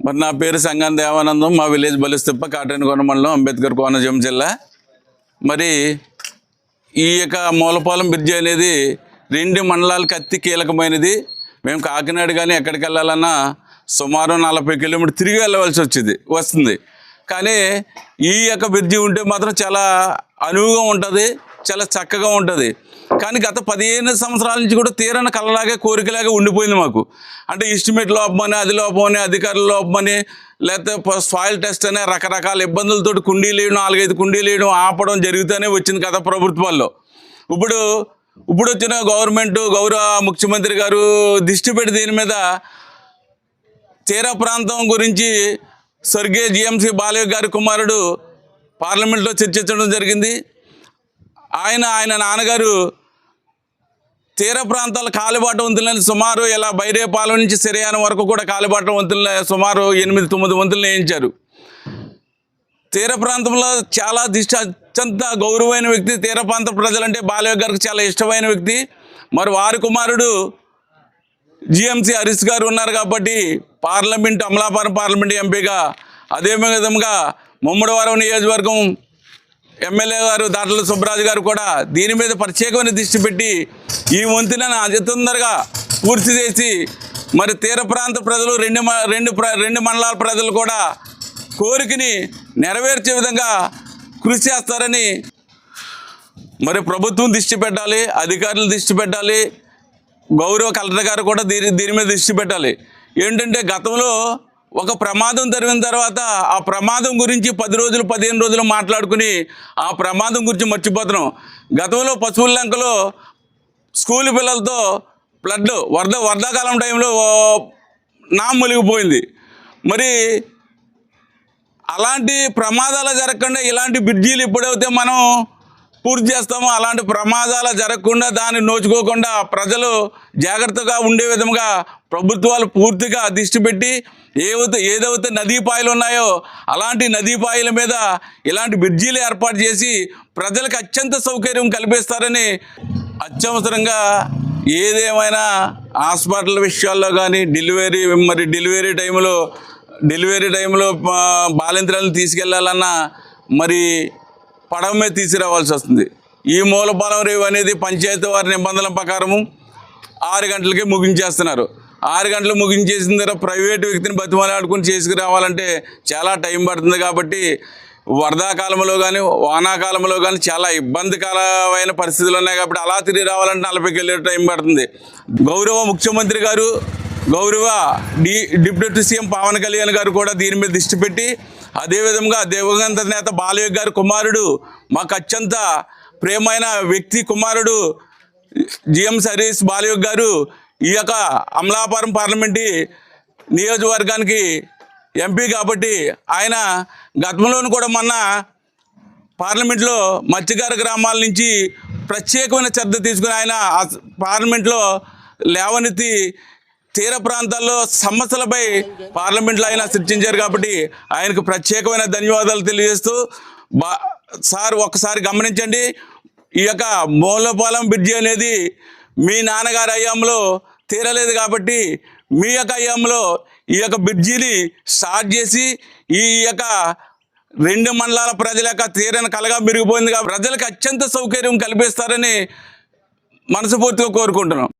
మరి నా పేరు సంగం దేవానందం. మా విలేజ్ బలిస్తిప్ప, కాటేనికొండ మండలం, అంబేద్కర్ కోనసీమ జిల్లా. మరి ఈ యొక్క మూలపాలెం బ్రిడ్జి అనేది 2 మండలాలకు అతి కీలకమైనది. మేము కాకినాడ కానీ ఎక్కడికి వెళ్ళాలన్నా సుమారు 40 కిలోమీటర్ తిరిగి వెళ్ళవలసి వస్తుంది. కానీ ఈ యొక్క బ్రిడ్జి ఉంటే మాత్రం చాలా అనువుగా ఉంటుంది, చాలా చక్కగా ఉంటుంది. కానీ గత 15 సంవత్సరాల నుంచి కూడా తీరని కళ్ళలాగే కోరికలాగే ఉండిపోయింది మాకు. అంటే ఎస్టిమేట్ లోపమని, అది లోపమని, అధికారుల లోపమని, లేకపోతే సాయిల్ టెస్ట్ అనే రకరకాల ఇబ్బందులతో కుండీలు వేయడం, 4-5 కుండీలు వేయడం, ఆపడం జరుగుతూనే వచ్చింది గత ప్రభుత్వాల్లో. ఇప్పుడు వచ్చిన గవర్నమెంట్, గౌరవ ముఖ్యమంత్రి గారు దృష్టి పెట్టి దీని మీద తీర ప్రాంతం గురించి స్వర్గీయ జిఎంసి బాలయ్య గారి కుమారుడు పార్లమెంట్లో చర్చించడం జరిగింది. ఆయన నాన్నగారు తీర ప్రాంతాల కాలిబాట వంతులను సుమారు ఇలా బైరేపాలెం నుంచి సిరియానం వరకు కూడా కాలిబాట వంతులను సుమారు 8-9 వంతులను వేయించారు. తీర ప్రాంతంలో చాలా అత్యంత గౌరవమైన వ్యక్తి. తీర ప్రాంత ప్రజలంటే బాలయ్య గారికి చాలా ఇష్టమైన వ్యక్తి. మరి వారి కుమారుడు జిఎంసి హరీష్ గారు ఉన్నారు కాబట్టి అమలాపురం పార్లమెంట్ ఎంపీగా, అదే విధంగా ముమ్మడివరం నియోజకవర్గం ఎమ్మెల్యే గారు దాట్ల సుబ్బరాజు గారు కూడా దీని మీద ప్రత్యేకమైన దృష్టి పెట్టి ఈ వంతెనను అతి తొందరగా పూర్తి చేసి మరి తీర ప్రాంత ప్రజలు రెండు మండలాల ప్రజలు కూడా కోరికని నెరవేర్చే విధంగా కృషి చేస్తారని మరి ప్రభుత్వం దృష్టి పెట్టాలి, అధికారులు దృష్టి పెట్టాలి, గౌరవ కలెక్టర్ గారు కూడా దీని మీద దృష్టి పెట్టాలి. ఏంటంటే గతంలో ఒక ప్రమాదం జరిగిన తర్వాత ఆ ప్రమాదం గురించి 10 రోజులు 15 రోజులు మాట్లాడుకుని ఆ ప్రమాదం గురించి మర్చిపోతున్నాం. గతంలో పశువుల లంకలో స్కూల్ పిల్లలతో వర్షాకాలం టైంలో మునిగిపోయింది. మరి అలాంటి ప్రమాదాలు జరగకుండా ఇలాంటి బ్రిడ్జీలు ఎప్పుడైతే మనం పూర్తి చేస్తామో అలాంటి ప్రమాదాలు జరగకుండా, దాన్ని నోచుకోకుండా ప్రజలు జాగ్రత్తగా ఉండే విధంగా ప్రభుత్వాలు పూర్తిగా దృష్టి పెట్టి ఏదైతే నదీపాయలు ఉన్నాయో అలాంటి నదీపాయల మీద ఇలాంటి బ్రిడ్జీలు ఏర్పాటు చేసి ప్రజలకు అత్యంత సౌకర్యం కల్పిస్తారని అత్యవసరంగా ఏదేమైనా హాస్పిటల్ విషయాల్లో కానీ డెలివరీ టైంలో బాలింతరాలను తీసుకెళ్లాలన్నా మరి పడవ మీద తీసుకురావాల్సి వస్తుంది. ఈ మూలపాలెం రేవు అనేది పంచాయతీ వారి నిబంధనల ప్రకారము 6 గంటలకే ముగించేస్తున్నారు. 6 గంటలు ముగించేసిన తర్వాత ప్రైవేటు వ్యక్తిని బతిమాలాడుకుని చేసుకురావాలంటే చాలా టైం పడుతుంది. కాబట్టి వర్షాకాలంలో కానీ వానాకాలంలో కానీ చాలా ఇబ్బందికరమైన పరిస్థితులు ఉన్నాయి. కాబట్టి అలా తిరిగి రావాలంటే 40 కిలోమీటర్ల టైం పడుతుంది. గౌరవ ముఖ్యమంత్రి గారు, గౌరవ డిప్యూటీ సీఎం పవన్ కళ్యాణ్ గారు కూడా దీని మీద దృష్టి పెట్టి, అదేవిధంగా దివంగత నేత బాలయ్య గారి కుమారుడు, మాకు అత్యంత ప్రియమైన వ్యక్తి కుమారుడు జిఎంసి హరీష్ బాలయ్య గారు ఈ యొక్క అమలాపురం పార్లమెంటు నియోజకవర్గానికి ఎంపీ కాబట్టి ఆయన గతంలోనూ కూడా మొన్న పార్లమెంట్లో మత్స్యకార గ్రామాల నుంచి ప్రత్యేకమైన శ్రద్ధ తీసుకుని ఆయన పార్లమెంట్లో లేవనెత్తి తీర ప్రాంతాల్లో సమస్యలపై పార్లమెంట్లో ఆయన చర్చించారు. కాబట్టి ఆయనకు ప్రత్యేకమైన ధన్యవాదాలు తెలియజేస్తూ, సార్ ఒక్కసారి గమనించండి, ఈ యొక్క మూలపాలెం బ్రిడ్జి అనేది మీ నాన్నగారి హయాంలో తీరలేదు కాబట్టి మీ యొక్క హయాంలో ఈ యొక్క బ్రిడ్జిని స్టార్ట్ చేసి ఈ యొక్క 2 మండలాల ప్రజల యొక్క తీరని కలగా మెరిగిపోయింది కాబట్టి ప్రజలకు అత్యంత సౌకర్యం కల్పిస్తారని మనస్ఫూర్తిగా కోరుకుంటున్నాం.